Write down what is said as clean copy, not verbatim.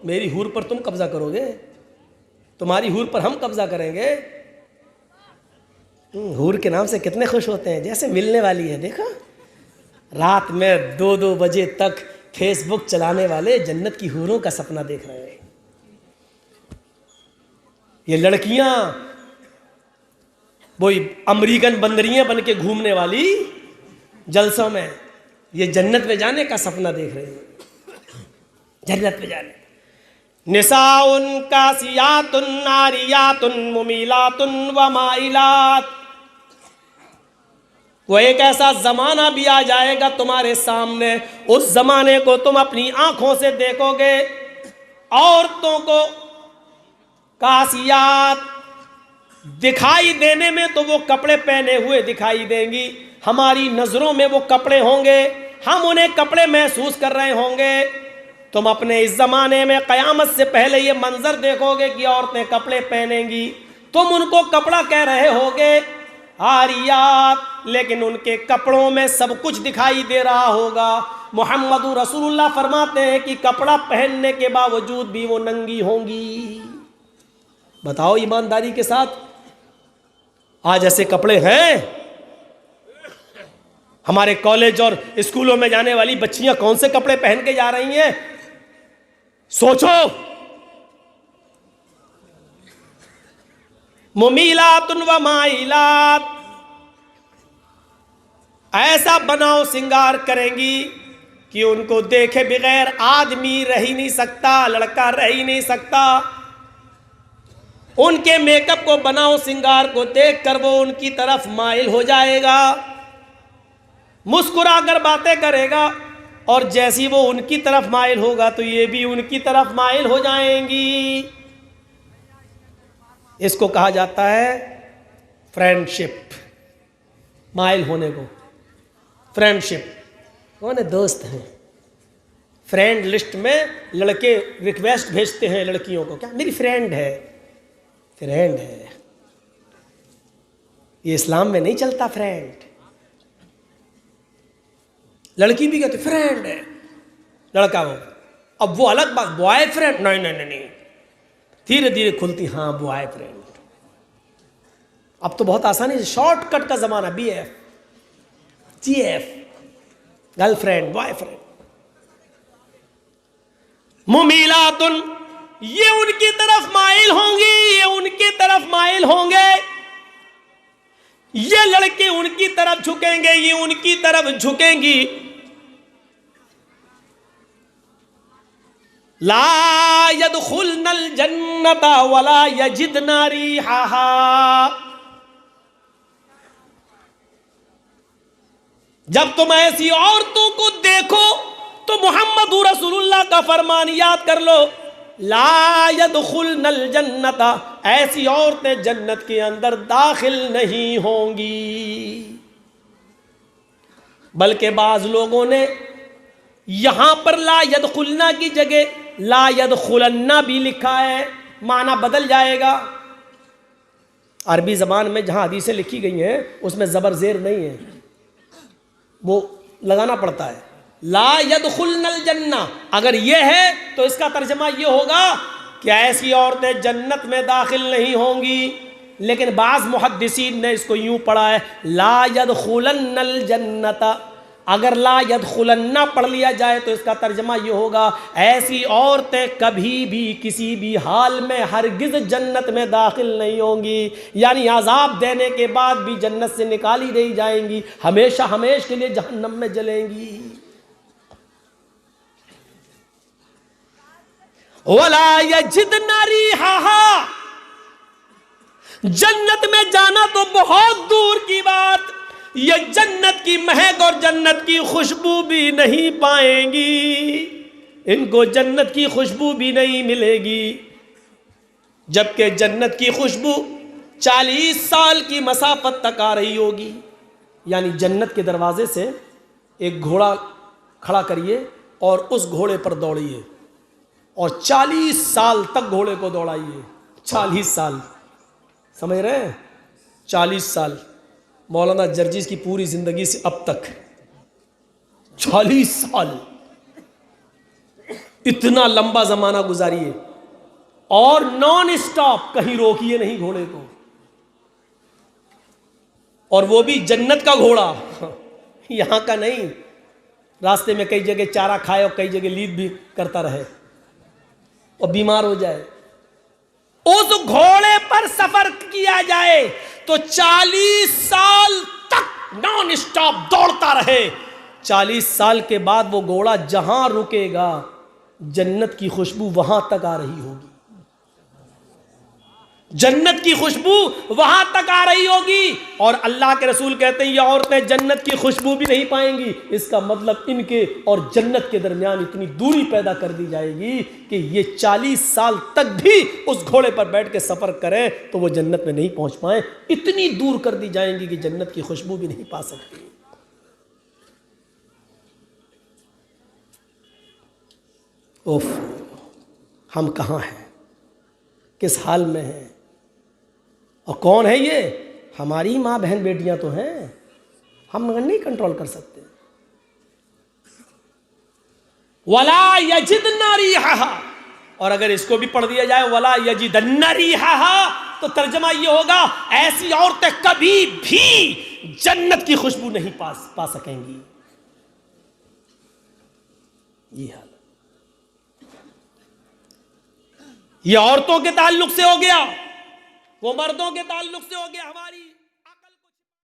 मेरी हूर पर तुम कब्जा करोगे, तुम्हारी हूर पर हम कब्जा करेंगे। हूर के नाम से कितने खुश होते हैं, जैसे मिलने वाली है। देखो रात में 2-2 बजे तक फेसबुक चलाने वाले जन्नत की हूरों का सपना देख रहे हैं। ये लड़कियां वही अमेरिकन बंदरियां बन के घूमने वाली जलसों में, ये जन्नत में जाने का सपना देख रहे हैं, जन्नत में जाने। निसाउन कासियातुन नारियातुन मुमीलातुन व माइलात। वो एक ऐसा जमाना भी आ जाएगा तुम्हारे सामने, उस जमाने को तुम अपनी आंखों से देखोगे। औरतों को कासियात दिखाई देने में तो वो कपड़े पहने हुए दिखाई देंगी, हमारी नजरों में वो कपड़े होंगे, हम उन्हें कपड़े महसूस कर रहे होंगे। तुम अपने इस जमाने में कयामत से पहले ये मंजर देखोगे कि औरतें कपड़े पहनेंगी, तुम उनको कपड़ा कह रहे होगे आरियात, लेकिन उनके कपड़ों में सब कुछ दिखाई दे रहा होगा। मोहम्मद रसूलुल्लाह फरमाते हैं कि कपड़ा पहनने के बावजूद भी वो नंगी होंगी। बताओ ईमानदारी के साथ, आज ऐसे कपड़े हैं? हमारे कॉलेज और स्कूलों में जाने वाली बच्चियां कौन से कपड़े पहन के जा रही हैं? सोचो। मुमीलातुन व माइलात, ऐसा बनाओ सिंगार करेंगी कि उनको देखे बगैर आदमी रह ही नहीं सकता, लड़का रह ही नहीं सकता। उनके मेकअप को, बनाओ सिंगार को देख कर वो उनकी तरफ माइल हो जाएगा, मुस्कुरा कर बातें करेगा, और जैसी वो उनकी तरफ माइल होगा तो ये भी उनकी तरफ माइल हो जाएंगी। इसको कहा जाता है फ्रेंडशिप। माइल होने को फ्रेंडशिप। कौन है? दोस्त हैं। फ्रेंड लिस्ट में लड़के रिक्वेस्ट भेजते हैं लड़कियों को, क्या मेरी फ्रेंड है, फ्रेंड है। ये इस्लाम में नहीं चलता फ्रेंड। लड़की भी कहती फ्रेंड है, लड़का हो। अब वो अलग बात, बॉयफ्रेंड नहीं नहीं नहीं, धीरे धीरे खुलती, हाँ बॉयफ्रेंड। अब तो बहुत आसानी से शॉर्टकट का जमाना, BF GF, गर्लफ्रेंड बॉयफ्रेंड। मुमीलातुन, ये उनकी तरफ माइल होंगी, ये उनकी तरफ माइल होंगे, ये लड़के उनकी तरफ झुकेंगे, ये उनकी तरफ झुकेंगी। ला यदखुलनल जन्नता वला यजिदना रिहाहा। जब तुम ऐसी औरतों को देखो तो मोहम्मद रसूलुल्लाह का फरमान याद कर लो, ला यदखुलनल जन्नता, ऐसी औरतें जन्नत के अंदर दाखिल नहीं होंगी। बल्कि बाज लोगों ने यहां पर ला यदखुलना की जगह ला यदखुलन्ना भी लिखा है, माना बदल जाएगा। अरबी जबान में जहां हदीसें लिखी गई हैं उसमें जबर जेर नहीं है, वो लगाना पड़ता है। ला यदखुलनल जन्ना, अगर ये है तो इसका तर्जमा ये होगा कि ऐसी औरतें जन्नत में दाखिल नहीं होंगी। लेकिन बाज़ मुहद्दिसीन ने इसको यूं पढ़ा है ला यदखुलन्नल जन्नता। अगर ला यदखुलन्ना पढ़ लिया जाए तो इसका तर्जमा ये होगा ऐसी औरतें कभी भी किसी भी हाल में हरगिज जन्नत में दाखिल नहीं होंगी, यानी अजाब देने के बाद भी जन्नत से निकाली नहीं जाएंगी, हमेशा हमेशा के लिए जहन्नम में जलेंगी। वला यजिदना रिहाहा, जन्नत में जाना तो बहुत दूर की बात, ये जन्नत की महक और जन्नत की खुशबू भी नहीं पाएंगी, इनको जन्नत की खुशबू भी नहीं मिलेगी। जबकि जन्नत की खुशबू 40 साल की मसाफत तक आ रही होगी। यानी जन्नत के दरवाजे से एक घोड़ा खड़ा करिए और उस घोड़े पर दौड़िए और 40 साल तक घोड़े को दौड़ाइए। 40 साल, समझ रहे हैं? 40 साल मौलाना जर्जिस की पूरी जिंदगी से अब तक 40 साल इतना लंबा जमाना गुजारिए और नॉन स्टॉप, कहीं रोकिए नहीं घोड़े को, और वो भी जन्नत का घोड़ा, यहां का नहीं। रास्ते में कई जगह चारा खाए और कई जगह लीद भी करता रहे और बीमार हो जाए। उस घोड़े पर सफर किया जाए तो 40 साल तक नॉन स्टॉप दौड़ता रहे। 40 साल के बाद वो घोड़ा जहां रुकेगा जन्नत की खुशबू वहां तक आ रही होगी, जन्नत की खुशबू वहां तक आ रही होगी। और अल्लाह के रसूल कहते हैं ये औरतें जन्नत की खुशबू भी नहीं पाएंगी। इसका मतलब इनके और जन्नत के दरमियान इतनी दूरी पैदा कर दी जाएगी कि ये 40 साल तक भी उस घोड़े पर बैठ के सफर करें तो वो जन्नत में नहीं पहुंच पाए। इतनी दूर कर दी जाएंगी कि जन्नत की खुशबू भी नहीं पा सकती। उफ, हम कहां हैं, किस हाल में हैं, और कौन है ये? हमारी माँ बहन बेटियां तो हैं, हम नहीं कंट्रोल कर सकते। वला यजिदन रिहा, और अगर इसको भी पढ़ दिया जाए वला यजिदन रिहा, तो तर्जमा ये होगा ऐसी औरतें कभी भी जन्नत की खुशबू नहीं पा सकेंगी। ये हाल, ये औरतों के ताल्लुक से हो गया, वो मर्दों के ताल्लुक से हो गया। हमारी